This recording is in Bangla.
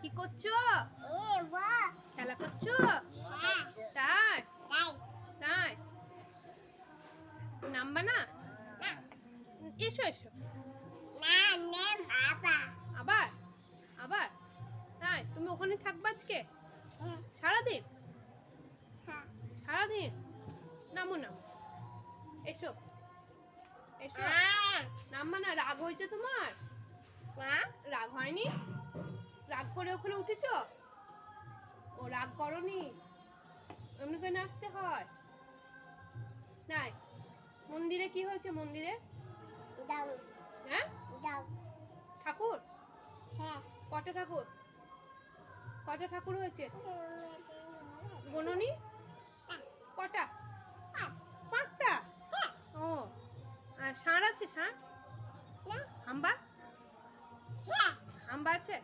কি করছো? খেলা করছো? তাই তাই নামবা না? এসো এসো। আবার আবার তাই তুমি ওখানে থাকবা আজকে সারাদিন? সারাদিন নামো নামো, এসো এসো। নামবা না? রাগ হয়েছে তোমার? রাগ হয়নি? রাগ করে ওখানে উঠেছো? ও রাগ করনি, এমনি করে নাচতে হয়। নাই মন্দিরে কি হয়েছে? মন্দিরে হ্যাঁ ঠাকুর? কটা ঠাকুর? কটা ঠাকুর হয়েছে? গোননি? কটা? 5টা। ও আর ষাঁড় আছে? ষাঁড়? হাম্বা? হাম্বা আছে?